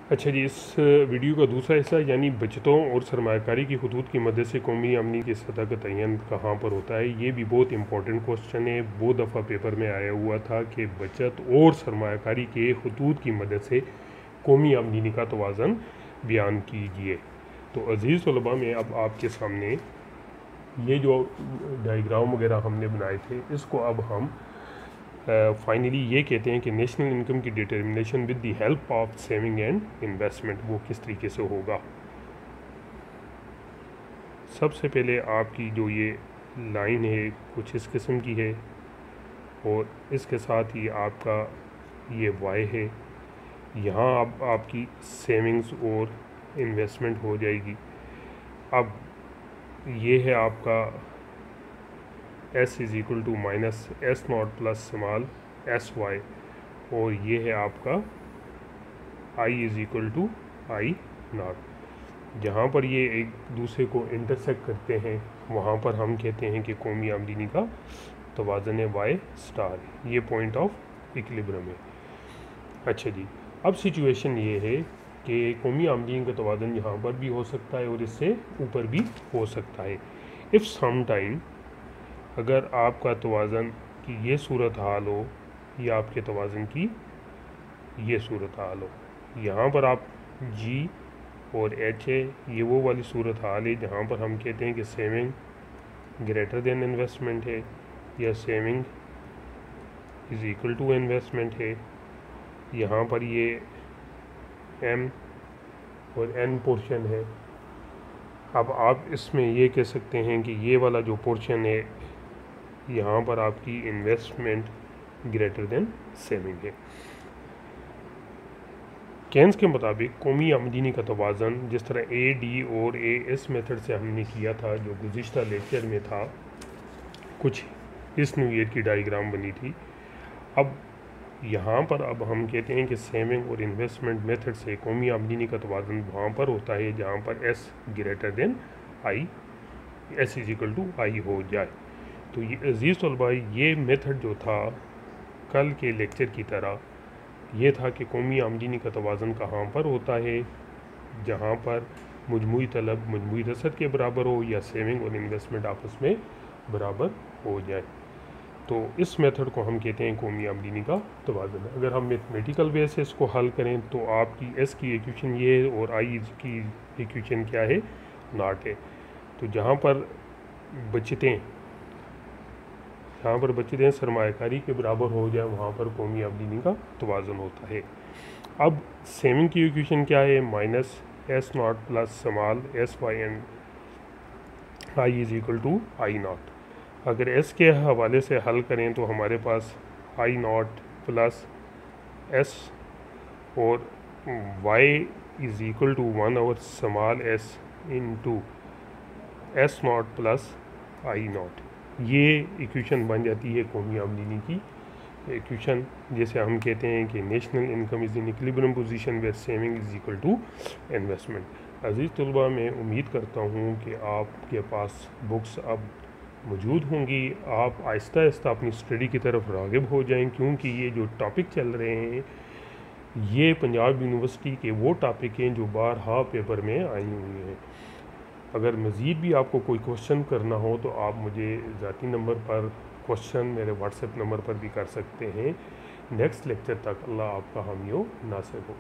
अच्छा जी, इस वीडियो का दूसरा हिस्सा यानी बचतों और सरमायाकारी की हदूद की मदद से कौमी आमदनी की सतह का तयन कहाँ पर होता है। ये भी बहुत इंपॉर्टेंट क्वेश्चन है, बहुत दफ़ा पेपर में आया हुआ था कि बचत और सरमायाकारी के हदूद की मदद से कौमी आमदनी का तवाज़न बयान कीजिए। तो अज़ीज़ तलबा, में अब आपके सामने ये जो डायग्राम वगैरह हमने बनाए थे, इसको अब हम फाइनली ये कहते हैं कि नेशनल इनकम की determination with the help of saving and investment वो किस तरीके से होगा। सबसे पहले आपकी जो ये लाइन है कुछ इस किस्म की है और इसके साथ ही आपका ये वाई है। यहाँ अब आपकी सेविंग्स और इन्वेस्टमेंट हो जाएगी। अब ये है आपका S is equal to minus S not plus small S Y, और ये है आपका I is equal to I not. जहाँ पर ये एक दूसरे को इंटरसेक्ट करते हैं वहाँ पर हम कहते हैं कि कौमी आमदनी का तवाज़न वाई स्टार, ये पॉइंट ऑफ इक्विलिब्रियम है। अच्छा जी, अब सिचुएशन ये है कि कौमी आमदनी का तवाज़न यहाँ पर भी हो सकता है और इससे ऊपर भी हो सकता है। इफ़ सम टाइम अगर आपका तवाज़न की ये सूरत हाल हो या आपके तवाज़न की ये सूरत हाल हो, यहाँ पर आप G और H है, ये वो वाली सूरत हाल है जहाँ पर हम कहते हैं कि सेविंग ग्रेटर देन इन्वेस्टमेंट है या saving is equal to investment है। यहाँ पर ये M और N पोर्शन है। अब आप इसमें ये कह सकते हैं कि ये वाला जो पोर्शन है यहाँ पर आपकी इन्वेस्टमेंट ग्रेटर देन सेविंग है। केन्स के मुताबिक कौमी आमदनी का तवाज़न जिस तरह AD और AS मेथड से हमने किया था, जो गुज़िश्ता लेक्चर में था, कुछ इस न्यू ईयर की डायग्राम बनी थी। अब यहाँ पर अब हम कहते हैं कि सेविंग और इन्वेस्टमेंट मेथड से कौमी आमदनी का तवाज़न वहाँ पर होता है जहाँ पर S greater than I, S is equal to I हो जाए। तो ये अज़ीज़ तलबा, ये मेथड जो था कल के लेक्चर की तरह ये था कि कौमी आमदनी का तवाज़न कहाँ पर होता है, जहाँ पर मजमूई तलब मजमूई रसद के बराबर हो या सेविंग और इन्वेस्टमेंट आपस में बराबर हो जाए। तो इस मेथड को हम कहते हैं कौमी आमदनी का तवाज़न। अगर हम मैथमेटिकल वे से इसको हल करें तो आपकी S की इक्वेशन ये है और I की इक्वेशन क्या है, नॉट है। तो जहाँ पर बचतें सरमायाकारी के बराबर हो जाए वहाँ पर कौमी आमदनी का तवाज़न होता है। अब सेविंग की इक्वेशन क्या है, minus S not plus small S Y and I is equal to I not. अगर एस के हवाले से हल करें तो हमारे पास आई नॉट प्लस एस और Y is equal to 1 over small S into S not plus I not, ये इक्वेशन बन जाती है कौमी आमदनी की इक्वेशन, जैसे हम कहते हैं कि national income is in equilibrium position where saving is equal to investment. अज़ीज़ तलबा, मैं उम्मीद करता हूँ कि आपके पास बुक्स अब मौजूद होंगी, आप आहिस्ता आहिस्ता अपनी स्टडी की तरफ राग़िब हो जाएं, क्योंकि ये जो टॉपिक चल रहे हैं ये पंजाब यूनिवर्सिटी के वो टॉपिक हैं जो बारहा पेपर में आई हुई हैं। अगर मज़ीद भी आपको कोई क्वेश्चन करना हो तो आप मुझे ज़ाती नंबर पर क्वेश्चन मेरे व्हाट्सएप नंबर पर भी कर सकते हैं। नेक्स्ट लेक्चर तक अल्लाह आपका हामी नासिर हो।